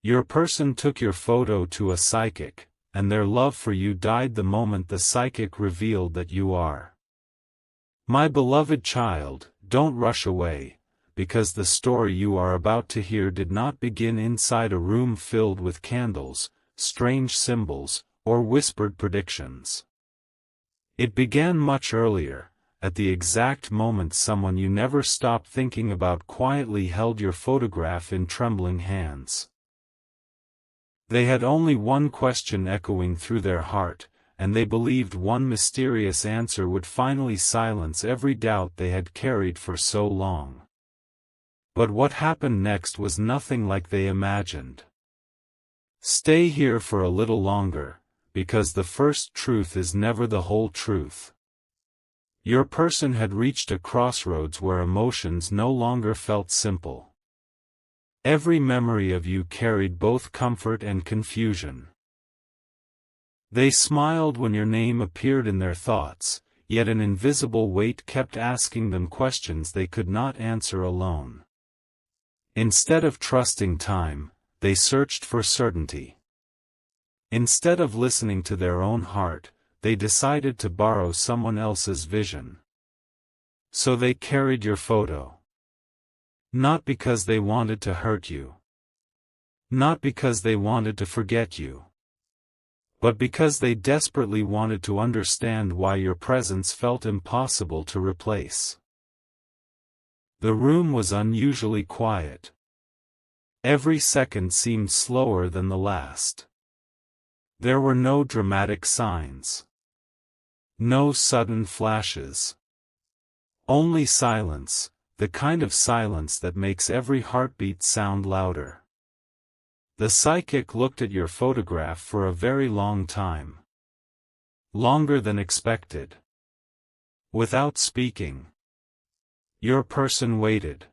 Your person took your photo to a psychic, and their love for you died the moment the psychic revealed that you are. My beloved child, don't rush away, because the story you are about to hear did not begin inside a room filled with candles, strange symbols, or whispered predictions. It began much earlier, at the exact moment someone you never stopped thinking about quietly held your photograph in trembling hands. They had only one question echoing through their heart, and they believed one mysterious answer would finally silence every doubt they had carried for so long. But what happened next was nothing like they imagined. Stay here for a little longer, because the first truth is never the whole truth. Your person had reached a crossroads where emotions no longer felt simple. Every memory of you carried both comfort and confusion. They smiled when your name appeared in their thoughts, yet an invisible weight kept asking them questions they could not answer alone. Instead of trusting time, they searched for certainty. Instead of listening to their own heart, they decided to borrow someone else's vision. So they carried your photo. Not because they wanted to hurt you. Not because they wanted to forget you. But because they desperately wanted to understand why your presence felt impossible to replace. The room was unusually quiet. Every second seemed slower than the last. There were no dramatic signs. No sudden flashes. Only silence, the kind of silence that makes every heartbeat sound louder. The psychic looked at your photograph for a very long time. Longer than expected. Without speaking. Your person waited.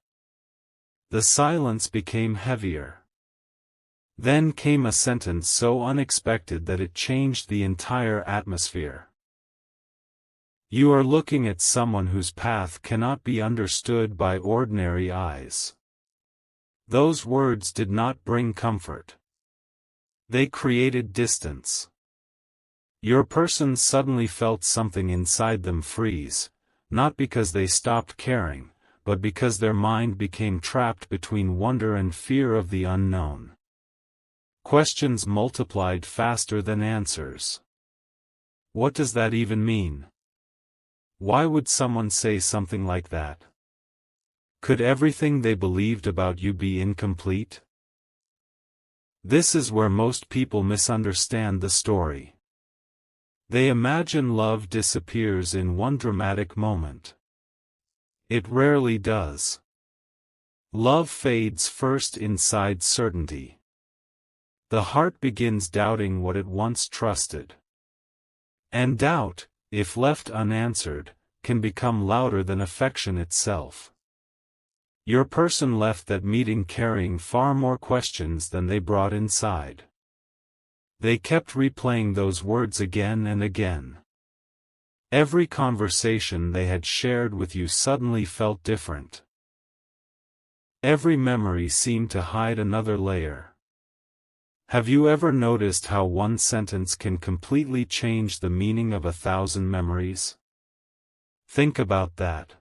The silence became heavier. Then came a sentence so unexpected that it changed the entire atmosphere. You are looking at someone whose path cannot be understood by ordinary eyes. Those words did not bring comfort. They created distance. Your person suddenly felt something inside them freeze, not because they stopped caring, but because their mind became trapped between wonder and fear of the unknown. Questions multiplied faster than answers. What does that even mean? Why would someone say something like that? Could everything they believed about you be incomplete? This is where most people misunderstand the story. They imagine love disappears in one dramatic moment. It rarely does. Love fades first inside certainty. The heart begins doubting what it once trusted. And doubt, if left unanswered, can become louder than affection itself. Your person left that meeting carrying far more questions than they brought inside. They kept replaying those words again and again. Every conversation they had shared with you suddenly felt different. Every memory seemed to hide another layer. Have you ever noticed how one sentence can completely change the meaning of 1,000 memories? Think about that.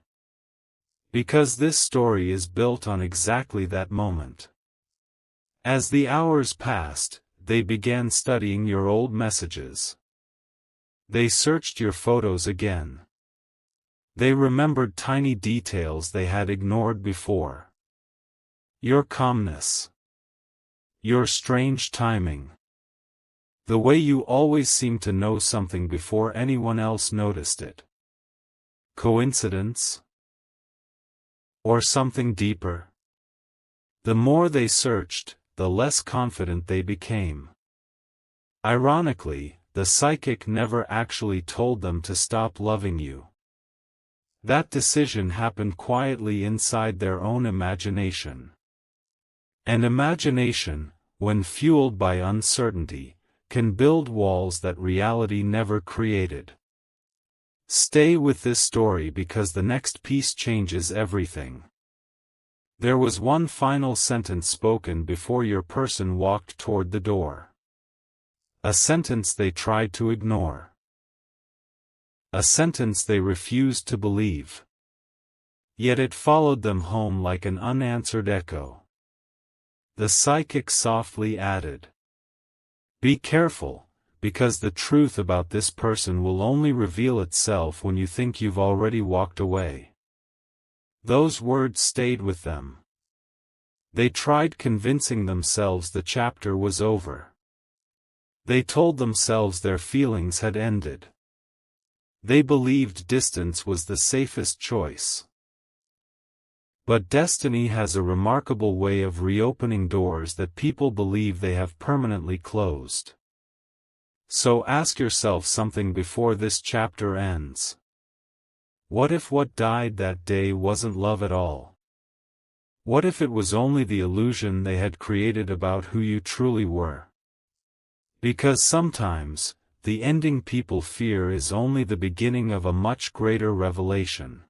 Because this story is built on exactly that moment. As the hours passed, they began studying your old messages. They searched your photos again. They remembered tiny details they had ignored before. Your calmness. Your strange timing. The way you always seemed to know something before anyone else noticed it. Coincidence? Or something deeper? The more they searched, the less confident they became. Ironically, the psychic never actually told them to stop loving you. That decision happened quietly inside their own imagination. And imagination, when fueled by uncertainty, can build walls that reality never created. Stay with this story because the next piece changes everything. There was one final sentence spoken before your person walked toward the door. A sentence they tried to ignore. A sentence they refused to believe. Yet it followed them home like an unanswered echo. The psychic softly added, "Be careful, because the truth about this person will only reveal itself when you think you've already walked away." Those words stayed with them. They tried convincing themselves the chapter was over. They told themselves their feelings had ended. They believed distance was the safest choice. But destiny has a remarkable way of reopening doors that people believe they have permanently closed. So ask yourself something before this chapter ends. What if what died that day wasn't love at all? What if it was only the illusion they had created about who you truly were? Because sometimes, the ending people fear is only the beginning of a much greater revelation.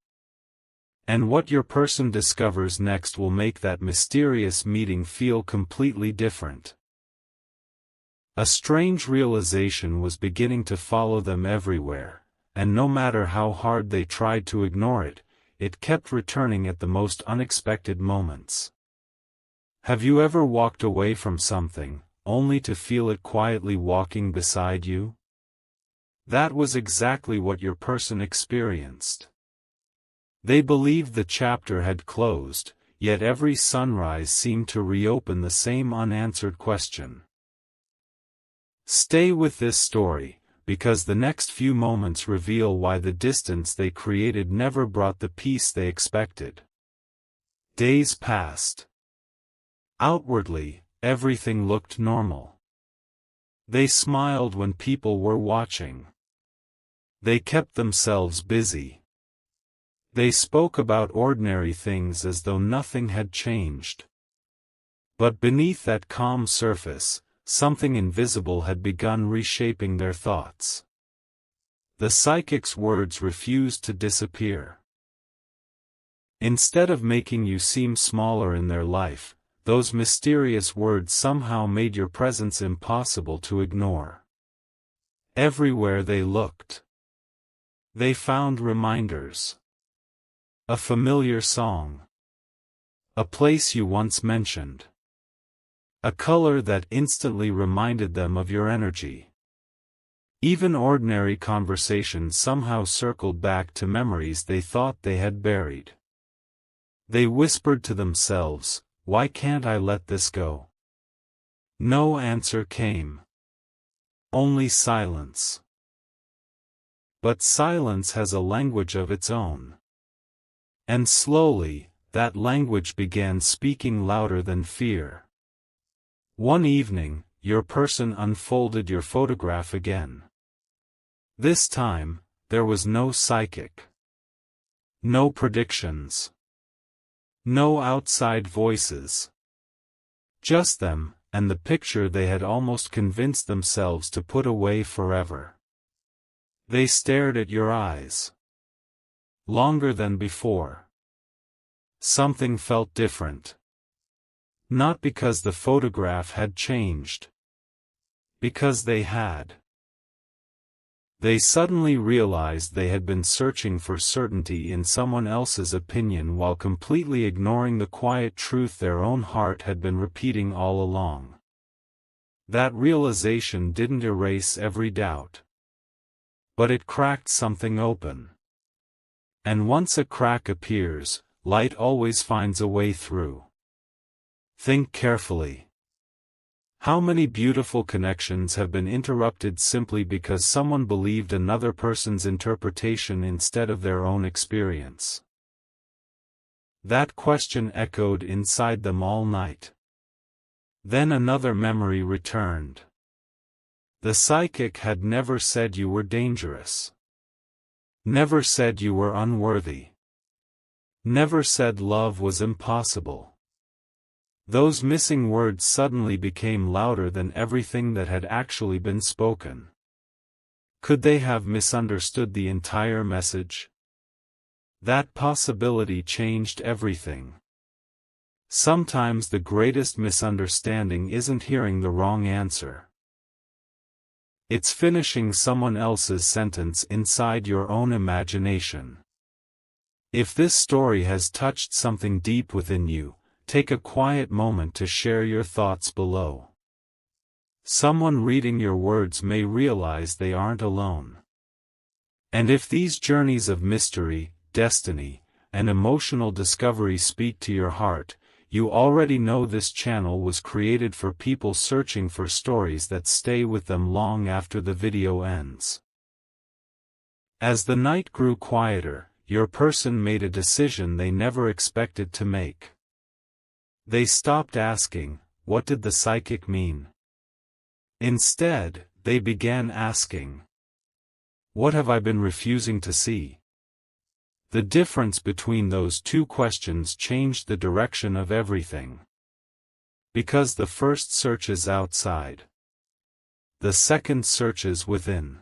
And what your person discovers next will make that mysterious meeting feel completely different. A strange realization was beginning to follow them everywhere, and no matter how hard they tried to ignore it, it kept returning at the most unexpected moments. Have you ever walked away from something, only to feel it quietly walking beside you? That was exactly what your person experienced. They believed the chapter had closed, yet every sunrise seemed to reopen the same unanswered question. Stay with this story, because the next few moments reveal why the distance they created never brought the peace they expected. Days passed. Outwardly, everything looked normal. They smiled when people were watching. They kept themselves busy. They spoke about ordinary things as though nothing had changed. But beneath that calm surface, something invisible had begun reshaping their thoughts. The psychic's words refused to disappear. Instead of making you seem smaller in their life, those mysterious words somehow made your presence impossible to ignore. Everywhere they looked, they found reminders. A familiar song. A place you once mentioned. A color that instantly reminded them of your energy. Even ordinary conversations somehow circled back to memories they thought they had buried. They whispered to themselves, "Why can't I let this go?" No answer came. Only silence. But silence has a language of its own. And slowly, that language began speaking louder than fear. One evening, your person unfolded your photograph again. This time, there was no psychic. No predictions. No outside voices. Just them, and the picture they had almost convinced themselves to put away forever. They stared at your eyes. Longer than before. Something felt different. Not because the photograph had changed. Because they had. They suddenly realized they had been searching for certainty in someone else's opinion while completely ignoring the quiet truth their own heart had been repeating all along. That realization didn't erase every doubt. But it cracked something open. And once a crack appears, light always finds a way through. Think carefully. How many beautiful connections have been interrupted simply because someone believed another person's interpretation instead of their own experience? That question echoed inside them all night. Then another memory returned. The psychic had never said you were dangerous. Never said you were unworthy. Never said love was impossible. Those missing words suddenly became louder than everything that had actually been spoken. Could they have misunderstood the entire message? That possibility changed everything. Sometimes the greatest misunderstanding isn't hearing the wrong answer. It's finishing someone else's sentence inside your own imagination. If this story has touched something deep within you, take a quiet moment to share your thoughts below. Someone reading your words may realize they aren't alone. And if these journeys of mystery, destiny, and emotional discovery speak to your heart, you already know this channel was created for people searching for stories that stay with them long after the video ends. As the night grew quieter, your person made a decision they never expected to make. They stopped asking, "What did the psychic mean?" Instead, they began asking, "What have I been refusing to see?" The difference between those two questions changed the direction of everything. Because the first searches outside. The second searches within.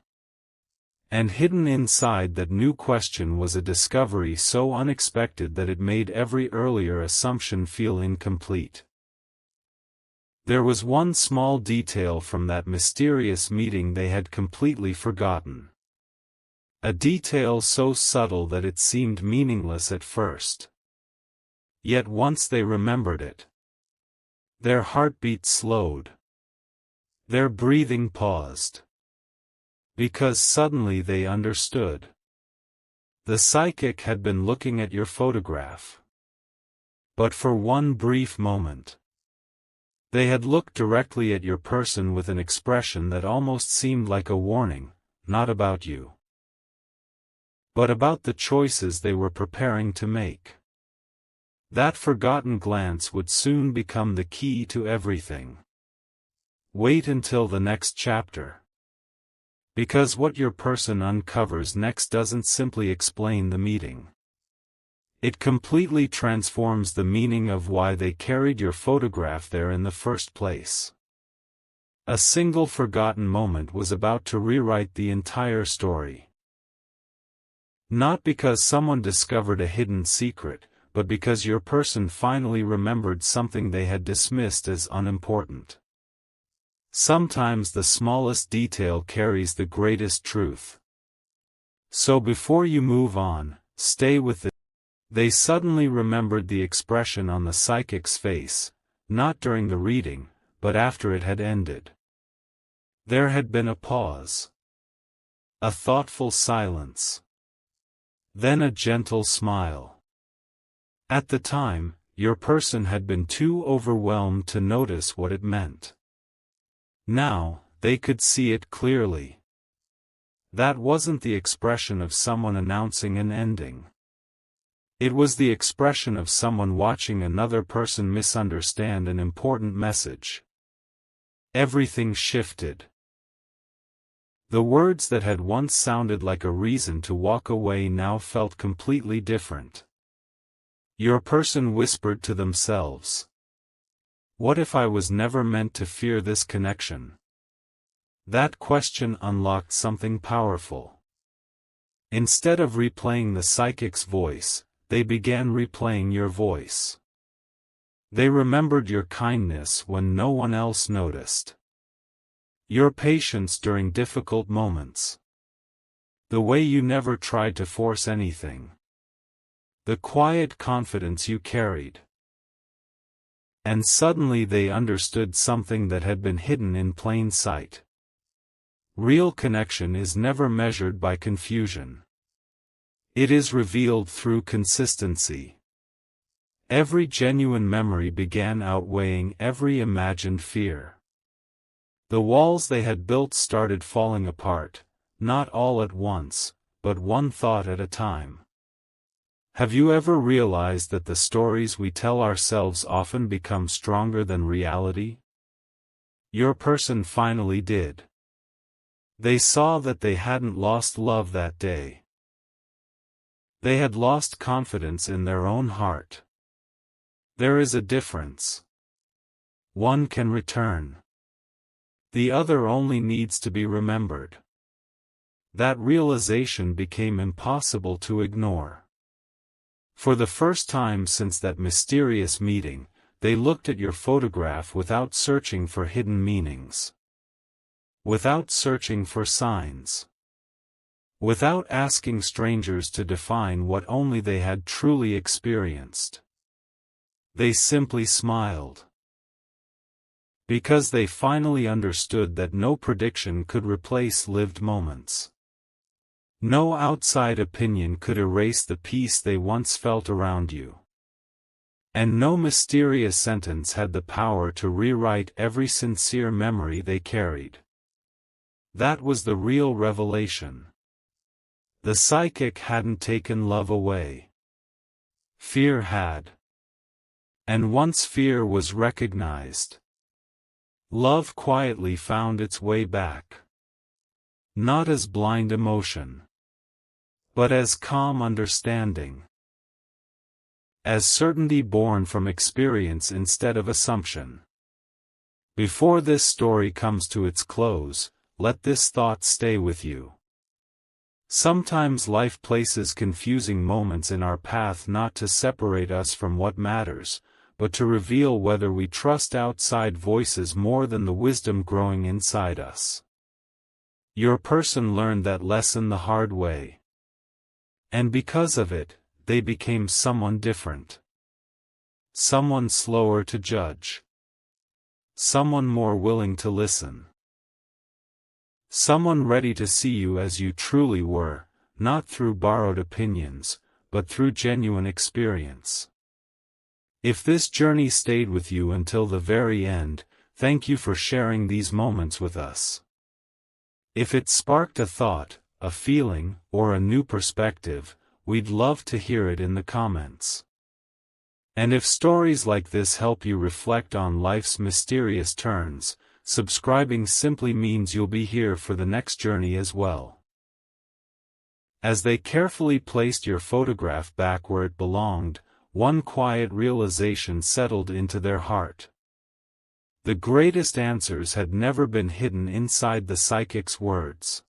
And hidden inside that new question was a discovery so unexpected that it made every earlier assumption feel incomplete. There was one small detail from that mysterious meeting they had completely forgotten. A detail so subtle that it seemed meaningless at first. Yet once they remembered it, their heartbeat slowed. Their breathing paused. Because suddenly they understood. The psychic had been looking at your photograph. But for one brief moment. They had looked directly at your person with an expression that almost seemed like a warning, not about you, but about the choices they were preparing to make. That forgotten glance would soon become the key to everything. Wait until the next chapter. Because what your person uncovers next doesn't simply explain the meeting. It completely transforms the meaning of why they carried your photograph there in the first place. A single forgotten moment was about to rewrite the entire story. Not because someone discovered a hidden secret, but because your person finally remembered something they had dismissed as unimportant. Sometimes the smallest detail carries the greatest truth. So before you move on, stay with it. They suddenly remembered the expression on the psychic's face, not during the reading, but after it had ended. There had been a pause. A thoughtful silence. Then a gentle smile. At the time, your person had been too overwhelmed to notice what it meant. Now, they could see it clearly. That wasn't the expression of someone announcing an ending. It was the expression of someone watching another person misunderstand an important message. Everything shifted. The words that had once sounded like a reason to walk away now felt completely different. Your person whispered to themselves. What if I was never meant to fear this connection? That question unlocked something powerful. Instead of replaying the psychic's voice, they began replaying your voice. They remembered your kindness when no one else noticed. Your patience during difficult moments. The way you never tried to force anything. The quiet confidence you carried. And suddenly they understood something that had been hidden in plain sight. Real connection is never measured by confusion. It is revealed through consistency. Every genuine memory began outweighing every imagined fear. The walls they had built started falling apart, not all at once, but one thought at a time. Have you ever realized that the stories we tell ourselves often become stronger than reality? Your person finally did. They saw that they hadn't lost love that day. They had lost confidence in their own heart. There is a difference. One can return. The other only needs to be remembered. That realization became impossible to ignore. For the first time since that mysterious meeting, they looked at your photograph without searching for hidden meanings. Without searching for signs. Without asking strangers to define what only they had truly experienced. They simply smiled. Because they finally understood that no prediction could replace lived moments. No outside opinion could erase the peace they once felt around you. And no mysterious sentence had the power to rewrite every sincere memory they carried. That was the real revelation. The psychic hadn't taken love away. Fear had. And once fear was recognized, love quietly found its way back. Not as blind emotion, but as calm understanding. As certainty born from experience instead of assumption. Before this story comes to its close, let this thought stay with you. Sometimes life places confusing moments in our path not to separate us from what matters, but to reveal whether we trust outside voices more than the wisdom growing inside us. Your person learned that lesson the hard way. And because of it, they became someone different. Someone slower to judge. Someone more willing to listen. Someone ready to see you as you truly were, not through borrowed opinions, but through genuine experience. If this journey stayed with you until the very end, thank you for sharing these moments with us. If it sparked a thought, a feeling, or a new perspective, we'd love to hear it in the comments. And if stories like this help you reflect on life's mysterious turns, subscribing simply means you'll be here for the next journey as well. As they carefully placed your photograph back where it belonged, one quiet realization settled into their heart. The greatest answers had never been hidden inside the psychic's words.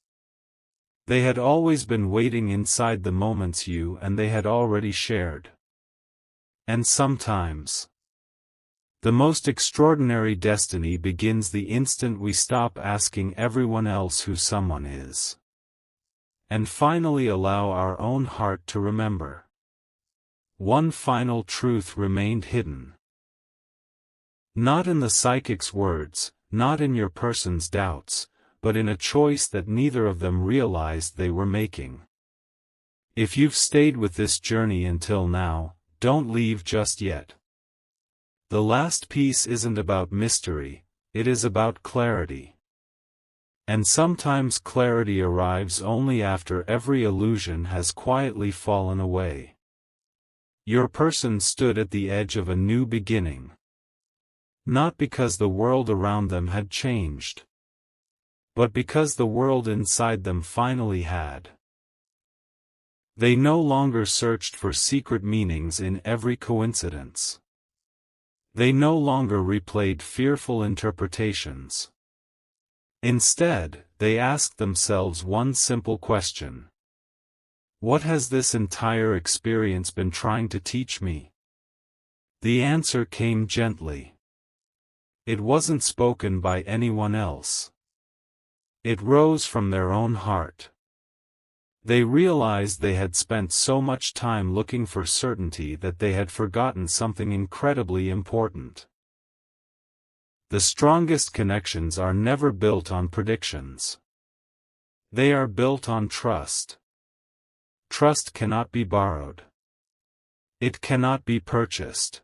They had always been waiting inside the moments you and they had already shared. And sometimes, the most extraordinary destiny begins the instant we stop asking everyone else who someone is. And finally allow our own heart to remember. One final truth remained hidden. Not in the psychic's words, not in your person's doubts, but in a choice that neither of them realized they were making. If you've stayed with this journey until now, don't leave just yet. The last piece isn't about mystery, it is about clarity. And sometimes clarity arrives only after every illusion has quietly fallen away. Your person stood at the edge of a new beginning. Not because the world around them had changed, but because the world inside them finally had. They no longer searched for secret meanings in every coincidence. They no longer replayed fearful interpretations. Instead, they asked themselves one simple question. What has this entire experience been trying to teach me? The answer came gently. It wasn't spoken by anyone else. It rose from their own heart. They realized they had spent so much time looking for certainty that they had forgotten something incredibly important. The strongest connections are never built on predictions. They are built on trust. Trust cannot be borrowed. It cannot be purchased.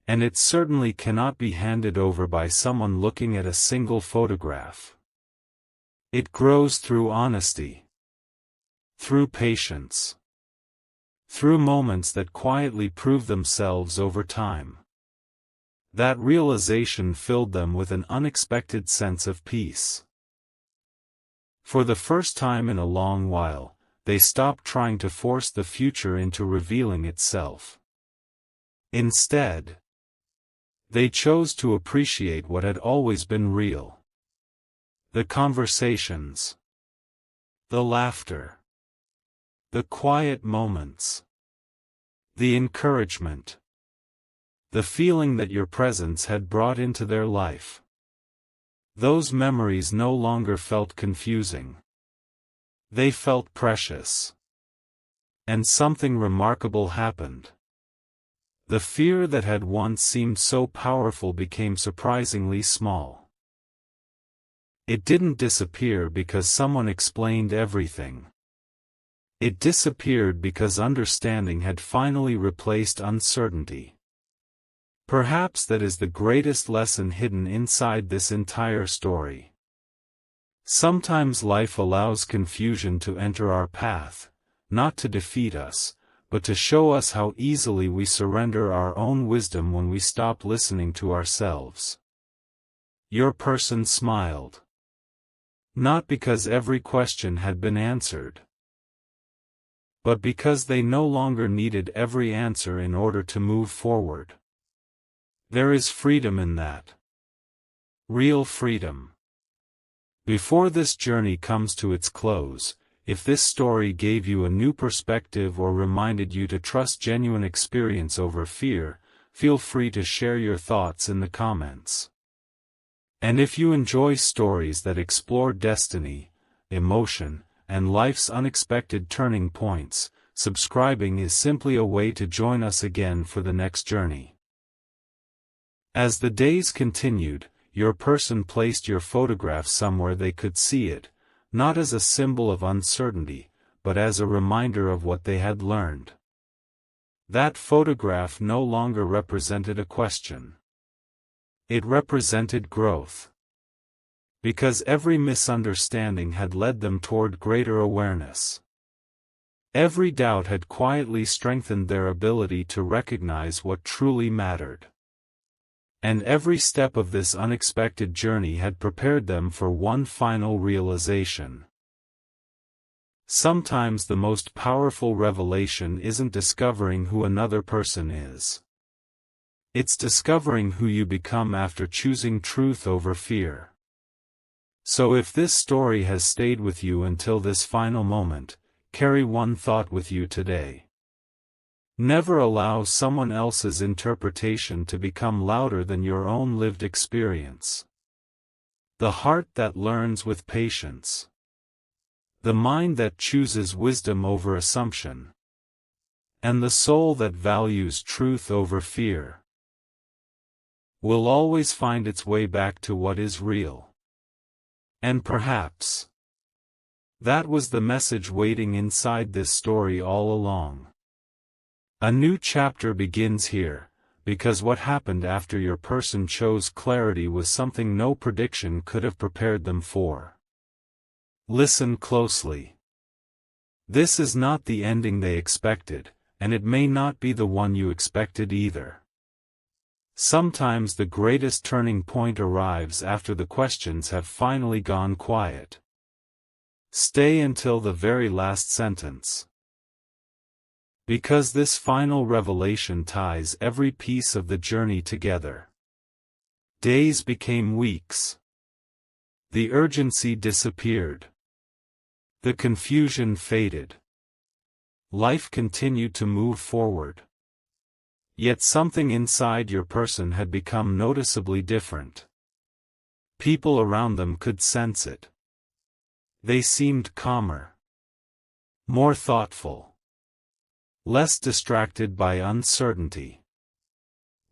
And it certainly cannot be handed over by someone looking at a single photograph. It grows through honesty. Through patience. Through moments that quietly prove themselves over time. That realization filled them with an unexpected sense of peace. For the first time in a long while, they stopped trying to force the future into revealing itself. Instead, they chose to appreciate what had always been real. The conversations. The laughter. The quiet moments. The encouragement. The feeling that your presence had brought into their life. Those memories no longer felt confusing. They felt precious. And something remarkable happened. The fear that had once seemed so powerful became surprisingly small. It didn't disappear because someone explained everything. It disappeared because understanding had finally replaced uncertainty. Perhaps that is the greatest lesson hidden inside this entire story. Sometimes life allows confusion to enter our path, not to defeat us, but to show us how easily we surrender our own wisdom when we stop listening to ourselves. Your person smiled. Not because every question had been answered, but because they no longer needed every answer in order to move forward. There is freedom in that. Real freedom. Before this journey comes to its close, if this story gave you a new perspective or reminded you to trust genuine experience over fear, feel free to share your thoughts in the comments. And if you enjoy stories that explore destiny, emotion, and life's unexpected turning points, subscribing is simply a way to join us again for the next journey. As the days continued, your person placed your photograph somewhere they could see it, not as a symbol of uncertainty, but as a reminder of what they had learned. That photograph no longer represented a question. It represented growth. Because every misunderstanding had led them toward greater awareness. Every doubt had quietly strengthened their ability to recognize what truly mattered. And every step of this unexpected journey had prepared them for one final realization. Sometimes the most powerful revelation isn't discovering who another person is. It's discovering who you become after choosing truth over fear. So if this story has stayed with you until this final moment, carry one thought with you today. Never allow someone else's interpretation to become louder than your own lived experience. The heart that learns with patience. The mind that chooses wisdom over assumption. And the soul that values truth over fear. Will always find its way back to what is real. And perhaps that was the message waiting inside this story all along. A new chapter begins here, because what happened after your person chose clarity was something no prediction could have prepared them for. Listen closely. This is not the ending they expected, and it may not be the one you expected either. Sometimes the greatest turning point arrives after the questions have finally gone quiet. Stay until the very last sentence. Because this final revelation ties every piece of the journey together. Days became weeks. The urgency disappeared. The confusion faded. Life continued to move forward. Yet something inside your person had become noticeably different. People around them could sense it. They seemed calmer. More thoughtful. Less distracted by uncertainty.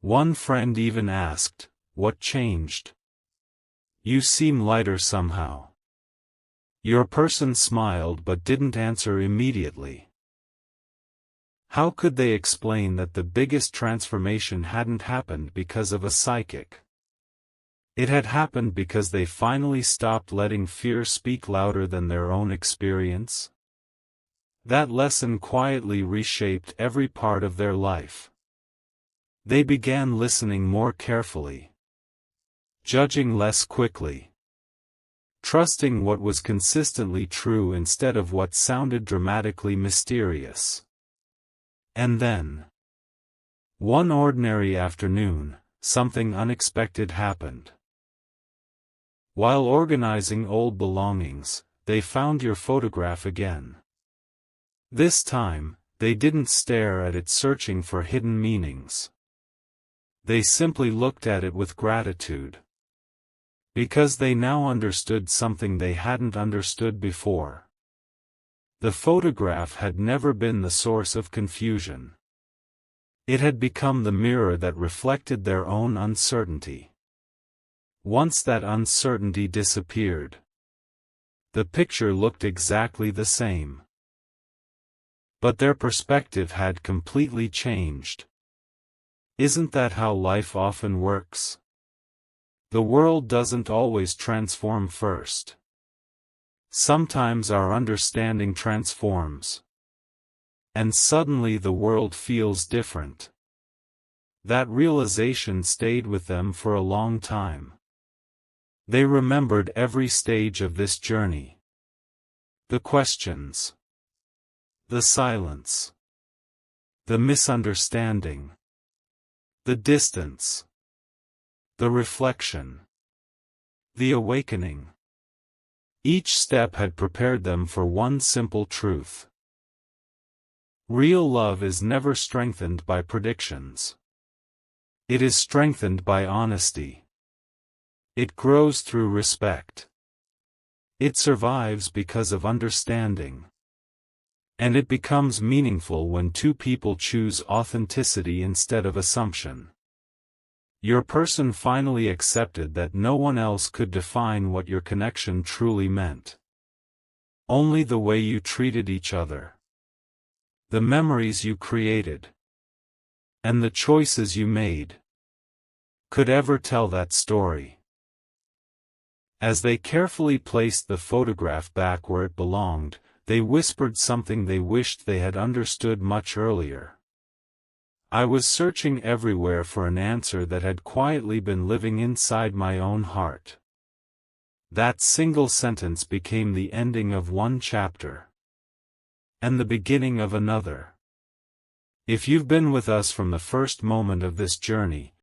One friend even asked, "What changed? You seem lighter somehow." Your person smiled but didn't answer immediately. How could they explain that the biggest transformation hadn't happened because of a psychic? It had happened because they finally stopped letting fear speak louder than their own experience. That lesson quietly reshaped every part of their life. They began listening more carefully. Judging less quickly. Trusting what was consistently true instead of what sounded dramatically mysterious. And then, one ordinary afternoon, something unexpected happened. While organizing old belongings, they found your photograph again. This time, they didn't stare at it searching for hidden meanings. They simply looked at it with gratitude. Because they now understood something they hadn't understood before. The photograph had never been the source of confusion. It had become the mirror that reflected their own uncertainty. Once that uncertainty disappeared, the picture looked exactly the same. But their perspective had completely changed. Isn't that how life often works? The world doesn't always transform first. Sometimes our understanding transforms. And suddenly the world feels different. That realization stayed with them for a long time. They remembered every stage of this journey. The questions. The silence. The misunderstanding. The distance. The reflection. The awakening. Each step had prepared them for one simple truth. Real love is never strengthened by predictions. It is strengthened by honesty. It grows through respect. It survives because of understanding. And it becomes meaningful when two people choose authenticity instead of assumption. Your person finally accepted that no one else could define what your connection truly meant. Only the way you treated each other. The memories you created. And the choices you made. Could ever tell that story. As they carefully placed the photograph back where it belonged, they whispered something they wished they had understood much earlier. I was searching everywhere for an answer that had quietly been living inside my own heart. That single sentence became the ending of one chapter. And the beginning of another. If you've been with us from the first moment of this journey,